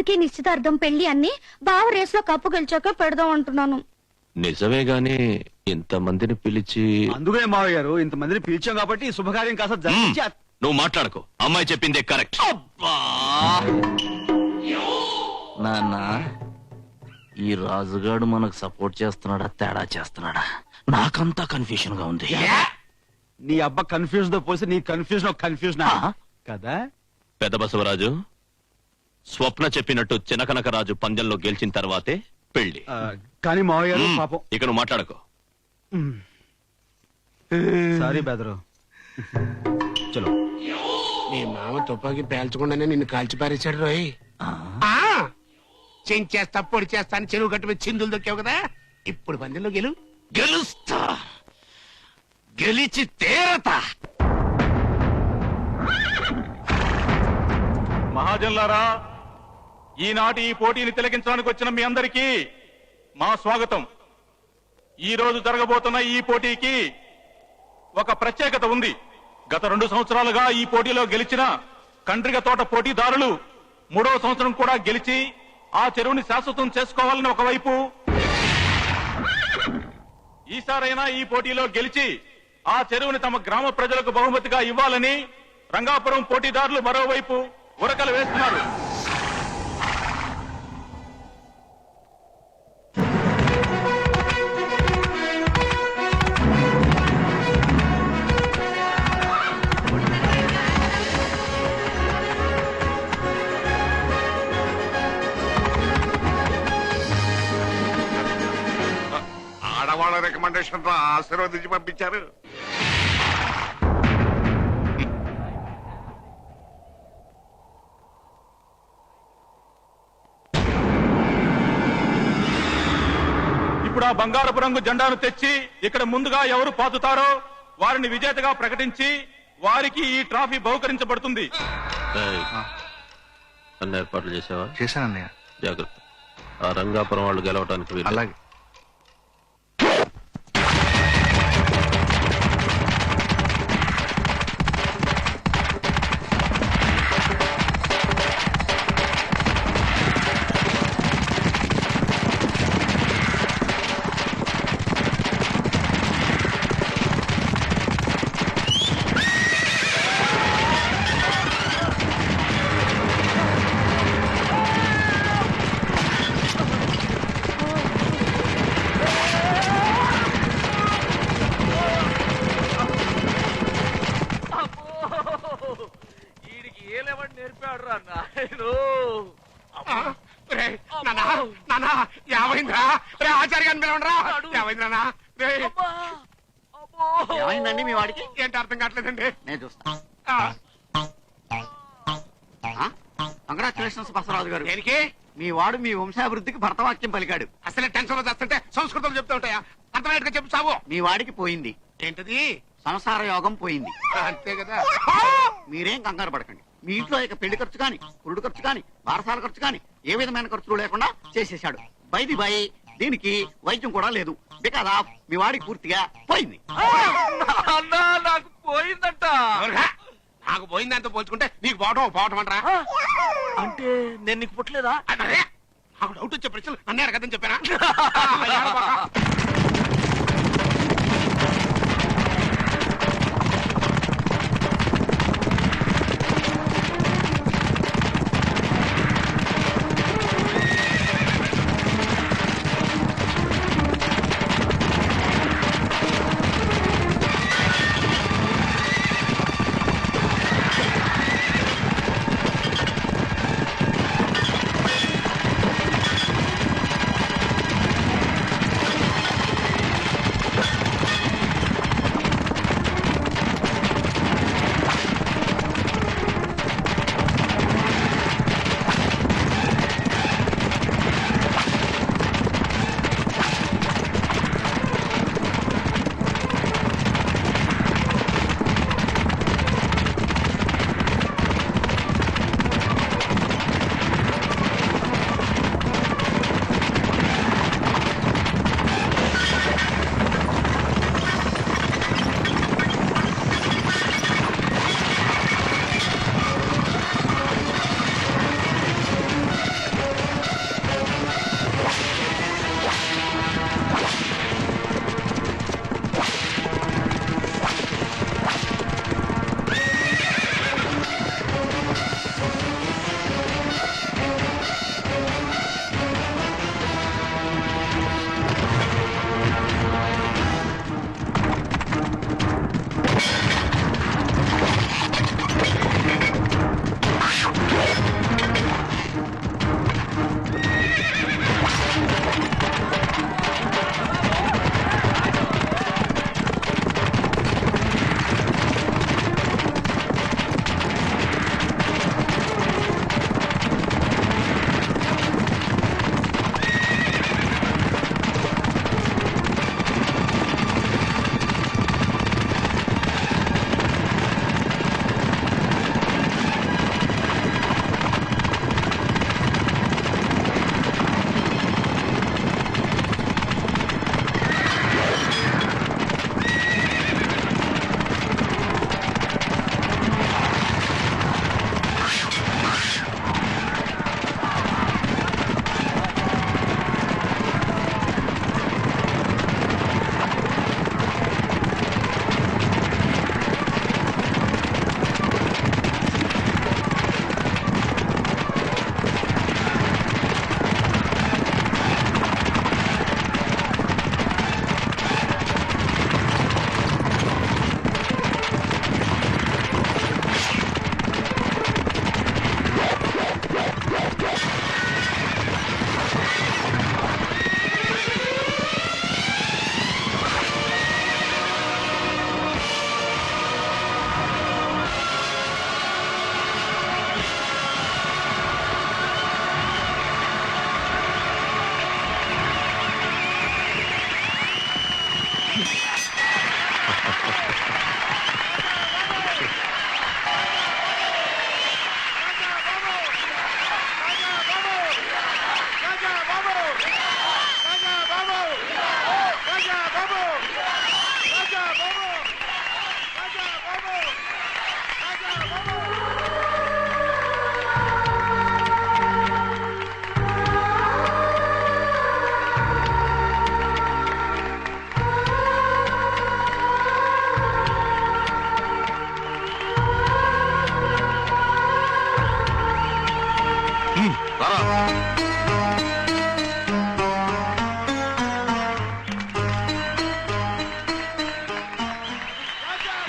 అందుకే నిశ్చితార్థం పెళ్లి అన్ని బావ రేస్ లో కప్పు గెలిచాక పెడదాం అంటున్నాను. నిజమే గాని ఇంతమందిని పిలిచి అందుకే మావయ్య గారు ఇంతమందిని పిలిచాం కాబట్టి ఈ శుభకార్యం కాస్త జరిపించి నువ్వు మాట్లాడుకో. అమ్మాయి చెప్పిందే కరెక్ట్. నాన్న, ఈ రాజుగాడు మనకు సపోర్ట్ చేస్తున్నాడా తేడా చేస్తున్నాడా నాకంతా కన్ఫ్యూషన్ గా ఉంది. నీ అబ్బా కన్ఫ్యూజన్ తో పోసి నీ కన్ఫ్యూజన్ కదా. పెద్ద బసవరాజు, స్వప్న చెప్పినట్టు చినకనకరాజు పందెంలో గెలిచిన తర్వాతే పెళ్లి. కానీ మావయ్య గారు పాపం. ఇక నువ్వు మాట్లాడుకో. సారీ బెదరు. చలో. నీ మామ తుపాకి పేల్చకుండానే నిన్ను కాల్చి పారేశాడు రోయ్. చేస్తా పొడి చేస్తా అని చెరువు గట్టు మీద చిందులు దొక్కావు కదా, ఇప్పుడు పందెంలో గెలుస్తా, గెలిచి తేరతా. మహాజన్లారా, ఈనాటి ఈ పోటీని తిలకించడానికి వచ్చిన మీ అందరికీ మా స్వాగతం. ఈ రోజు జరగబోతున్న ఈ పోటీకి ఒక ప్రత్యేకత ఉంది. గత 2 సంవత్సరాలుగా ఈ పోటీలో గెలిచిన కండ్రిగ తోట పోటీదారులు 3వ సంవత్సరం కూడా గెలిచి ఆ చెరువుని శాశ్వతం చేసుకోవాలని ఒకవైపు, ఈసారైనా ఈ పోటీలో గెలిచి ఆ చెరువుని తమ గ్రామ ప్రజలకు బహుమతిగా ఇవ్వాలని రంగాపురం పోటీదారులు మరోవైపు ఉరకలు వేస్తున్నారు. ఆడవాళ్ళ రికమెండేషన్ తో ఆశీర్వదించి పంపించారు. ఇప్పుడు ఆ బంగారపు రంగు జెండాను తెచ్చి ఇక్కడ ముందుగా ఎవరు పాతుతారో వారిని విజేతగా ప్రకటించి వారికి ఈ ట్రాఫీ బహుకరించబడుతుంది. అన్న ఏర్పాట్లు చేసావా? చేశానన్నయ్య. జాగ్రత్త, ఆ రంగాపురం వాళ్ళు గెలవడానికి వీలు. అలాగే. ఏమైందండి మీ వాడికి? ఏంటి అర్థం కావట్లేదండి. నేను చూస్తా. కంగ్రాచులేషన్స్ బసవరాజు గారు. దేనికి? మీ వాడు మీ వంశాభివృద్ధికి భరతవాక్యం పలికాడు. అసలే టెన్షన్ లో చేస్తుంటే సంస్కృతం చెప్తూ ఉంటాయా? అర్థమయ్యేట్టుగా చెప్పు సావు. మీ వాడికి పోయింది. ఏంటది? సంసార యోగం పోయింది. అంతే కదా. మీరేం కంగారు పడకండి. మీ ఇంట్లో ఇక పెళ్లి ఖర్చు కాని, పురుడు ఖర్చు కాని, బారసాల ఖర్చు కాని ఏ విధమైన ఖర్చులు లేకుండా చేసేశాడు. బైది బై దీనికి వైద్యం కూడా లేదు. బికాజ్ ఆఫ్ మీ వాడికి పూర్తిగా పోయింది. నాకు పోయిందంట. నాకు పోయిందంతా పోల్చుకుంటే నీకు పోవటం అంటారా? అంటే నేను నీకు పుట్టలేదా? నాకు డౌట్ వచ్చే ప్రశ్నలు నన్నే అడగదని చెప్పానా?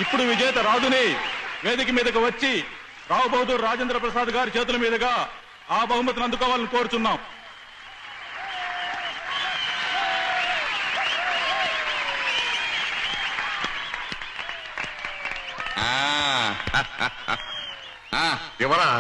ఇప్పుడు విజేత రాజుని వేదిక మీదకి వచ్చి రావు బహదూర్ రాజేంద్ర ప్రసాద్ గారి చేతుల మీదుగా ఆ బహుమతిని అందుకోవాలని కోరుచున్నాం. ఎవరా?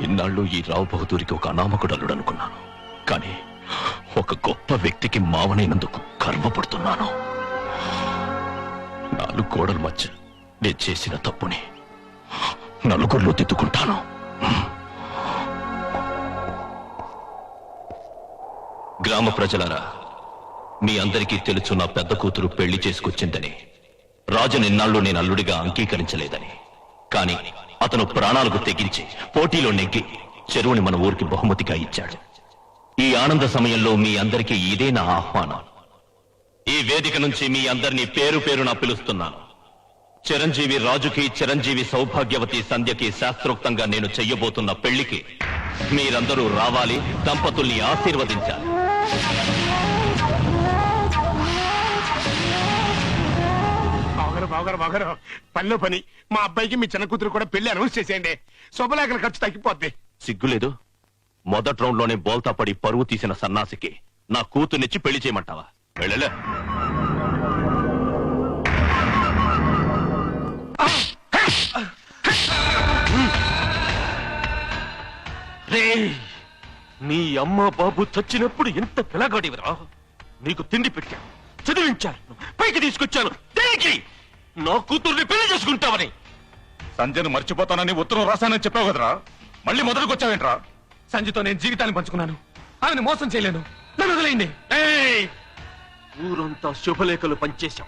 ఇన్నాళ్ళు ఈ రావు బహదూరికి ఒక అనామకుడు అల్లుడు అనుకున్నాను, కానీ ఒక గొప్ప వ్యక్తికి మావనైనందుకు గర్వపడుతున్నాను. 4 గోడల మధ్య నేను చేసిన తప్పుని నలుగురిలో దిద్దుకుంటాను. గ్రామ ప్రజలారా, మీ అందరికీ తెలుసు నా పెద్ద కూతురు పెళ్లి చేసుకొచ్చిందని. రాజు నిన్నాళ్ళు నేను అల్లుడిగా అంగీకరించలేదని. కానీ అతను ప్రాణాలకు తెగించి పోటీలో నెగ్గి చెరువుని మన ఊరికి బహుమతిగా ఇచ్చాడు. ఈ ఆనంద సమయంలో మీ అందరికీ ఇదే నా ఆహ్వానం. ఈ వేదిక నుంచి మీ అందరినీ పేరు పేరున పిలుస్తున్నాను. చిరంజీవి రాజుకి, చిరంజీవి సౌభాగ్యవతి సంధ్యకి శాస్త్రోక్తంగా నేను చెయ్యబోతున్న పెళ్లికి మీరందరూ రావాలి, దంపతుల్ని ఆశీర్వదించాలి. బావగారు పనిలో పని మా అబ్బాయికి మీ చిన్న కూతురు కూడా పెళ్లి అనౌన్స్ చేసేయండి. శుభలేఖల ఖర్చు తగ్గిపోద్ది. సిగ్గులేదు? మొదటి రౌండ్ లోనే బోల్తా పడి పరువు తీసిన సన్నాసికి నా కూతుర్నిచ్చి పెళ్లి చేయమంటావా? వెళ్ళలే. నీ అమ్మ బాబు చచ్చినప్పుడు ఎంత పిలగాడివరా? నీకు తిండి పెట్టాను, చదివించాను, పైకి తీసుకొచ్చాను. దేనికి? నా కూతుర్ని పెళ్లి చేసుకుంటావని. సంజయ్ను మర్చిపోతానని ఉత్తరం రాశానని చెప్పావు కదరా, మళ్ళీ మొదలుకు వచ్చావేంట్రా? సంజయ్తో నేను జీవితాన్ని పంచుకున్నాను, ఆమెను మోసం చేయలేను, నన్ను వదిలేయండి. ఊరంతా శుభలేఖలు పంచేశాం.